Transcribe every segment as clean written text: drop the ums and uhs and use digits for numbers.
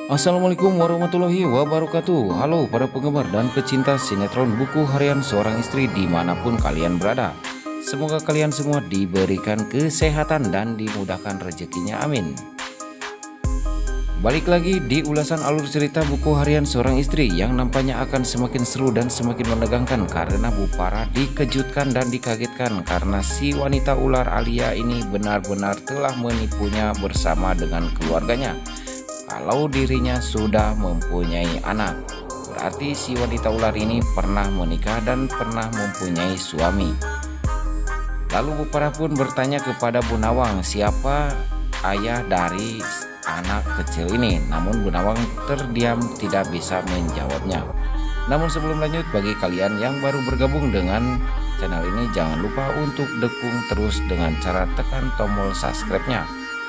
Assalamualaikum warahmatullahi wabarakatuh. Halo para penggemar dan pecinta sinetron Buku Harian Seorang Istri dimanapun kalian berada. Semoga kalian semua diberikan kesehatan dan dimudahkan rezekinya, amin. Balik lagi di ulasan alur cerita Buku Harian Seorang Istri yang nampaknya akan semakin seru dan semakin menegangkan karena Bu Farah dikejutkan dan dikagetkan karena si wanita ular Alia ini benar-benar telah menipunya bersama dengan keluarganya. Kalau dirinya sudah mempunyai anak, berarti si wanita ular ini pernah menikah dan pernah mempunyai suami. Lalu Bu Farah pun bertanya kepada Bu Nawang siapa ayah dari anak kecil ini. Namun Bu Nawang terdiam tidak bisa menjawabnya. Namun sebelum lanjut, bagi kalian yang baru bergabung dengan channel ini, jangan lupa untuk dukung terus dengan cara tekan tombol subscribe-nya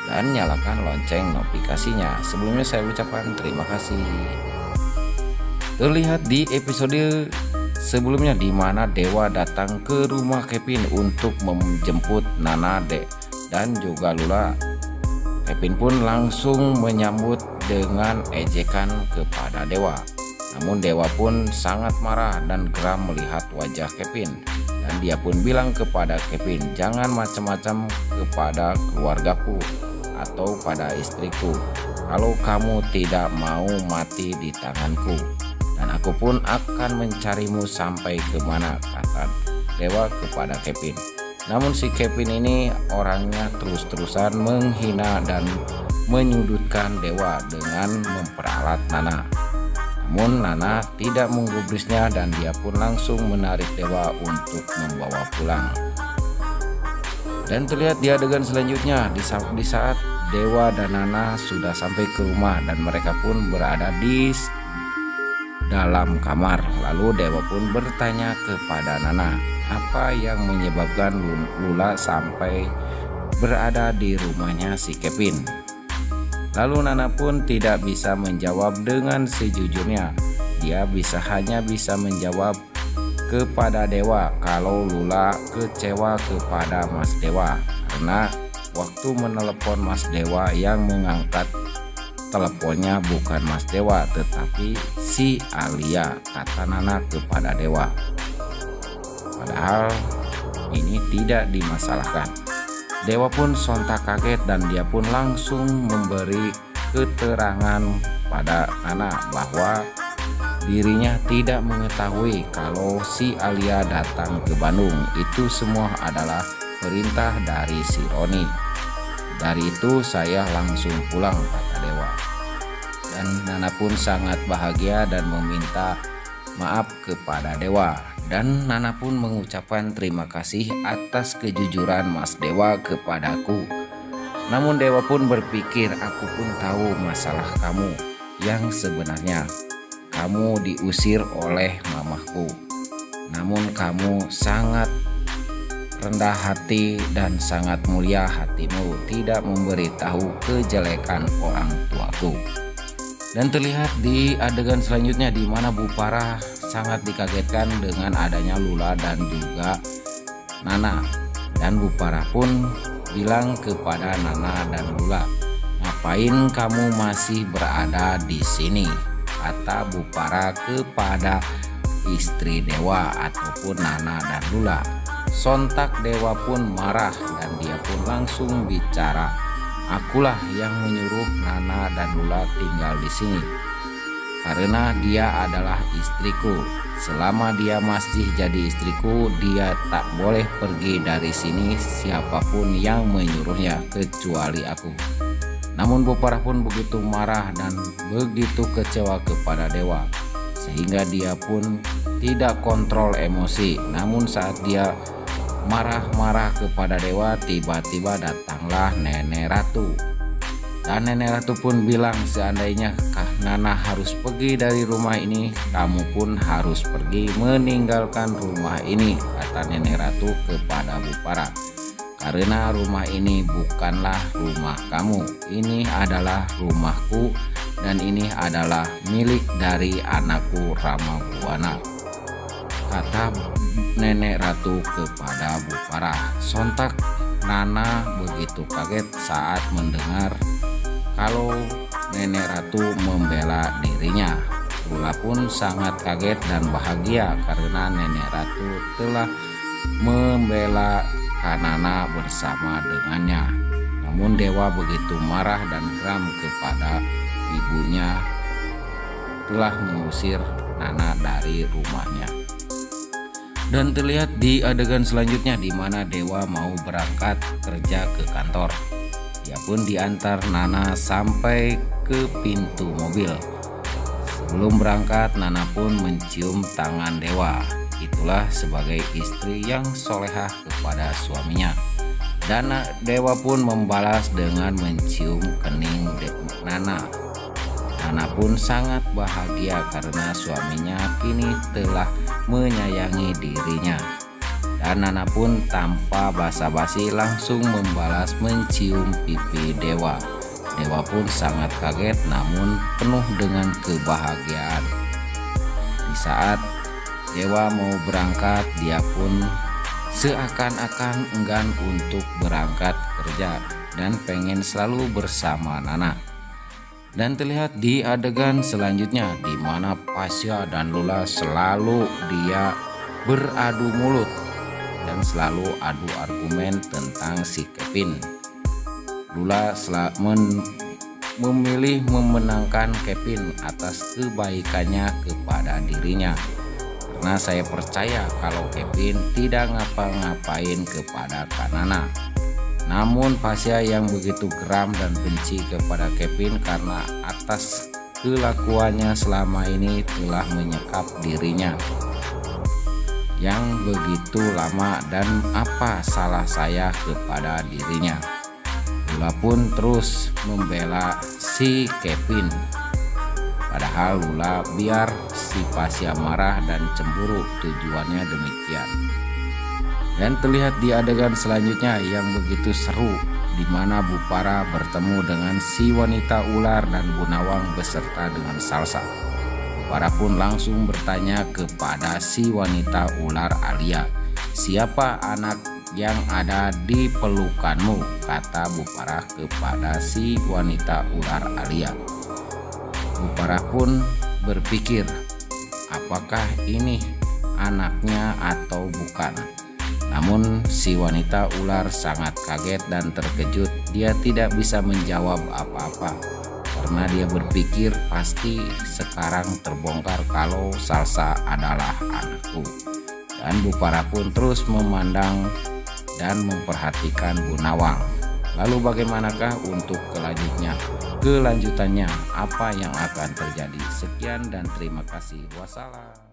dan nyalakan lonceng notifikasinya. Sebelumnya saya ucapkan terima kasih. Terlihat di episode sebelumnya di mana Dewa datang ke rumah Kevin untuk menjemput Nana dan juga Lula. Kevin pun langsung menyambut dengan ejekan kepada Dewa. Namun Dewa pun sangat marah dan geram melihat wajah Kevin. Dan dia pun bilang kepada Kevin, jangan macam-macam kepada keluargaku atau pada istriku. Kalau kamu tidak mau mati di tanganku, dan aku pun akan mencarimu sampai kemana, kata Dewa kepada Kevin. Namun si Kevin ini orangnya terus-terusan menghina dan menyudutkan Dewa dengan memperalat Nana. Namun Nana tidak menggubrisnya dan dia pun langsung menarik Dewa untuk membawa pulang. Dan terlihat di adegan selanjutnya di saat Dewa dan Nana sudah sampai ke rumah dan mereka pun berada di dalam kamar. Lalu Dewa pun bertanya kepada Nana, apa yang menyebabkan Lula sampai berada di rumahnya si Kevin. Lalu Nana pun tidak bisa menjawab dengan sejujurnya. Dia hanya bisa menjawab kepada Dewa kalau Lula kecewa kepada Mas Dewa karena waktu menelepon Mas Dewa yang mengangkat teleponnya bukan Mas Dewa tetapi si Alia, kata Nana kepada Dewa. Padahal ini tidak dimasalahkan. Dewa pun sontak kaget dan dia pun langsung memberi keterangan pada Nana bahwa dirinya tidak mengetahui kalau si Alia datang ke Bandung. Itu semua adalah perintah dari si Roni. Dari itu saya langsung pulang, kata Dewa. Dan Nana pun sangat bahagia dan meminta maaf kepada Dewa. Dan Nana pun mengucapkan terima kasih atas kejujuran Mas Dewa kepadaku. Namun Dewa pun berpikir, aku pun tahu masalah kamu yang sebenarnya. Kamu diusir oleh mamahku. Namun kamu sangat rendah hati dan sangat mulia hatimu, tidak memberitahu kejelekan orang tuaku. Dan terlihat di adegan selanjutnya di mana Bu Farah sangat dikagetkan dengan adanya Lula dan juga Nana. Dan Bu Farah pun bilang kepada Nana dan Lula, ngapain kamu masih berada di sini? Kata Bu Farah kepada istri Dewa ataupun Nana dan Lula. Sontak Dewa pun marah dan dia pun langsung bicara, akulah yang menyuruh Nana dan Lula tinggal di sini karena dia adalah istriku. Selama dia masih jadi istriku, dia tak boleh pergi dari sini siapapun yang menyuruhnya kecuali aku. Namun Bu Farah pun begitu marah dan begitu kecewa kepada Dewa sehingga dia pun tidak kontrol emosi. Namun saat dia marah-marah kepada Dewa, tiba-tiba datanglah Nenek Ratu. Dan Nenek Ratu pun bilang, seandainya Nana harus pergi dari rumah ini, kamu pun harus pergi meninggalkan rumah ini, kata Nenek Ratu kepada Bu Farah. Karena rumah ini bukanlah rumah kamu, ini adalah rumahku dan ini adalah milik dari anakku Rama Buana, kata Nenek Ratu kepada Bu Farah. Sontak Nana begitu kaget saat mendengar kalau Nenek Ratu membela dirinya. Lula pun sangat kaget dan bahagia karena Nenek Ratu telah membela Kanana bersama dengannya. Namun dewa begitu marah dan geram kepada ibunya telah mengusir Nana dari rumahnya. Dan terlihat di adegan selanjutnya di mana dewa mau berangkat kerja ke kantor. Dia pun diantar Nana sampai ke pintu mobil. Sebelum berangkat, Nana pun mencium tangan dewa. Itulah sebagai istri yang solehah kepada suaminya. Dan dewa pun membalas dengan mencium kening Nana. Nana pun sangat bahagia karena suaminya kini telah menyayangi dirinya. Dan Nana pun tanpa basa-basi langsung membalas mencium pipi dewa. Dewa pun sangat kaget namun penuh dengan kebahagiaan. Di saat dewa mau berangkat, dia pun seakan-akan enggan untuk berangkat kerja dan pengen selalu bersama Nana. Dan terlihat di adegan selanjutnya di mana Pasya dan Lula selalu dia beradu mulut dan selalu adu argumen tentang si Kevin. Lula memilih memenangkan Kevin atas kebaikannya kepada dirinya. Karena saya percaya kalau Kevin tidak ngapa-ngapain kepada Kanana. Namun Pasya yang begitu geram dan benci kepada Kevin karena atas kelakuannya selama ini telah menyekap dirinya yang begitu lama dan apa salah saya kepada dirinya. Lula pun terus membela si Kevin. Padahal Lula biar si Pasya marah dan cemburu, tujuannya demikian. Dan terlihat di adegan selanjutnya yang begitu seru di mana Bupara bertemu dengan si wanita ular dan Bu Nawang beserta dengan Salsa. Bupara pun langsung bertanya kepada si wanita ular Alia, "Siapa anak yang ada di pelukanmu?" kata Bupara kepada si wanita ular Alia. Bupara pun berpikir, apakah ini anaknya atau bukan. Namun si wanita ular sangat kaget dan terkejut. Dia tidak bisa menjawab apa-apa karena dia berpikir pasti sekarang terbongkar kalau Salsa adalah anakku. Dan Bupara pun terus memandang dan memperhatikan Bu Nawang. Lalu bagaimanakah untuk kelanjutannya? Apa yang akan terjadi? Sekian dan terima kasih. Wassalam.